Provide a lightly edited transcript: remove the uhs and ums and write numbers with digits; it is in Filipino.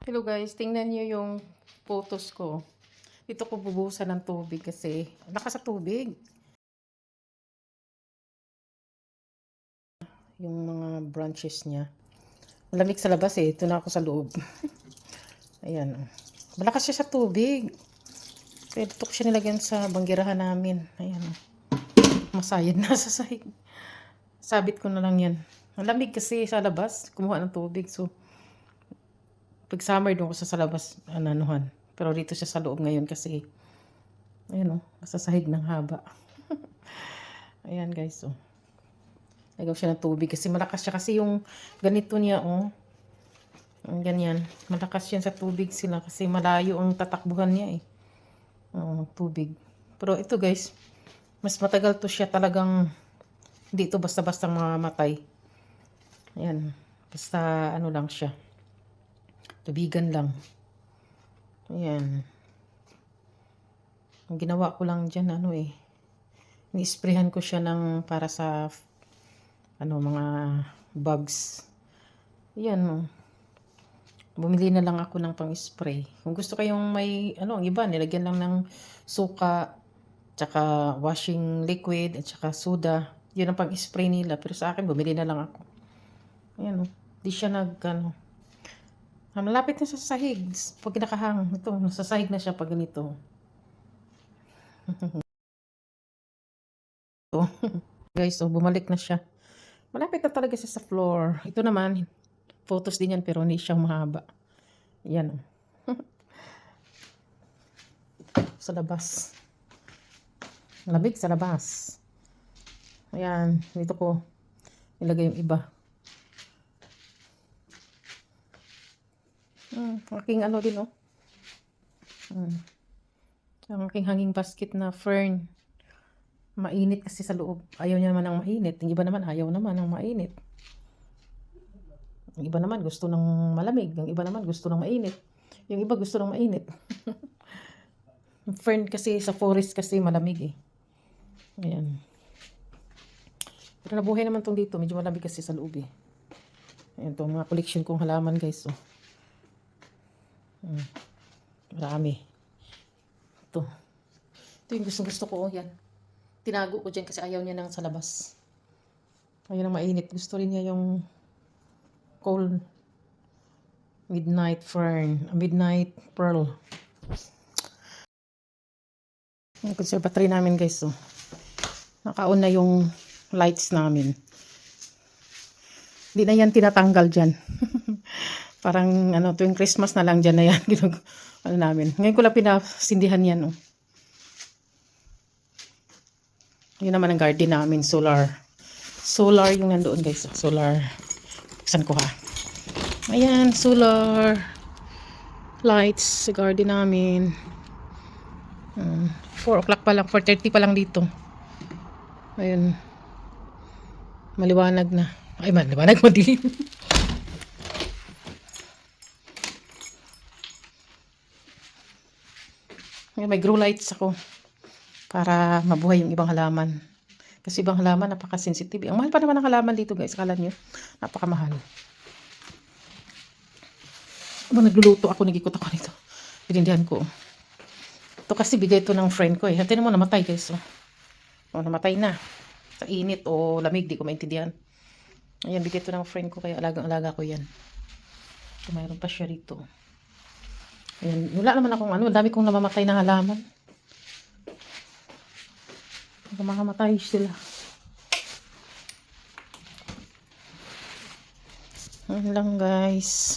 Hello guys, tingnan niyo yung photos ko. Dito ko bubuhusan ng tubig kasi lakas sa tubig. Yung mga branches niya. Malamig sa labas eh. Ito na ako sa loob. Ayan. Malakas siya sa tubig. Kaya dito ko siya nilagyan sa banggirahan namin. Ayan. Masayad na sa sahig. Sabit ko na lang yan. Malamig kasi sa labas. Kumuha ng tubig. So, pag summer doon ko sa labas, ananuhan. Pero dito siya sa loob ngayon kasi, ayan o, masasahig ng haba. Ayan guys, oh. Lagaw siya ng tubig kasi malakas siya. Kasi yung ganito niya, oh. Ang ganyan. Malakas yan sa tubig sila kasi malayo ang tatakbuhan niya, eh. Oh, tubig. Pero ito guys, mas matagal to siya talagang, hindi ito basta-basta mamamatay. Ayan. Basta ano lang siya. Tubigan lang. Ayan. Ang ginawa ko lang dyan, ano eh. Ni-sprayhan ko siya ng para sa mga bugs. Ayan, oh. Bumili na lang ako ng pang-spray. Kung gusto kayong may, ang iba, nilagyan lang ng suka, tsaka washing liquid, at tsaka soda. Yun ang pang-spray nila. Pero sa akin, bumili na lang ako. Ayan, oh. Di siya malapit na sa sahig. Pag nakahang, ito, nasasahig na siya pag ganito. Guys, oh, bumalik na siya. Malapit na talaga siya sa floor. Ito naman, photos din yan pero hindi siya mahaba. Yan, oh. Sa labas. Malamig sa labas. Ayan, dito ko nilagay yung iba. Aking din, oh. Ang aking hanging basket na fern. Mainit kasi sa loob. Ayaw niya naman ng mainit. Yung iba naman ayaw naman ng mainit. Yung iba naman gusto ng malamig. Yung iba naman gusto ng mainit. Yung iba gusto ng mainit. Fern kasi sa forest kasi malamig eh. Ayan. Pero nabuhay naman tong dito. Medyo malamig kasi sa loob eh. Ayan to, mga collection kong halaman guys. Oh. Marami. Ito yung gusto ko. Oh, yan. Tinago ko dyan kasi ayaw niya nang sa labas. Ayaw nang mainit. Gusto rin niya yung cold midnight fern. Midnight pearl. Yung conservatory namin guys. Oh. Naka-on na yung lights namin. Hindi na yan tinatanggal dyan. Parang tuwing Christmas na lang dyan na yan. Namin. Ngayon ko lang pinasindihan yan. Oh. Yun naman ang garden namin. Solar yung nandoon guys. Solar. Buksan ko ha. Ayan. Solar lights sa garden namin. 4 o'clock pa lang. 4:30 pa lang dito. Ayun. Maliwanag na. Ay, maliwanag, madilim. May grow lights ako para mabuhay yung ibang halaman. Kasi ibang halaman napaka-sensitive. Ang mahal pa naman ng halaman dito guys. Akala nyo, napakamahal. Nagluluto ako, nagikot ako nito. Pinindihan ko. Ito kasi bigay ito ng friend ko eh. Hatin mo, namatay guys. Oh, namatay na. Sa init o lamig, di ko maintindihan. Ayan, bigay ito ng friend ko. Kaya alagang-alaga ko yan. So, mayroon pa siya rito. Ayan, wala naman akong dami kong namamatay na halaman. Mamamatay sila. Ayan lang guys.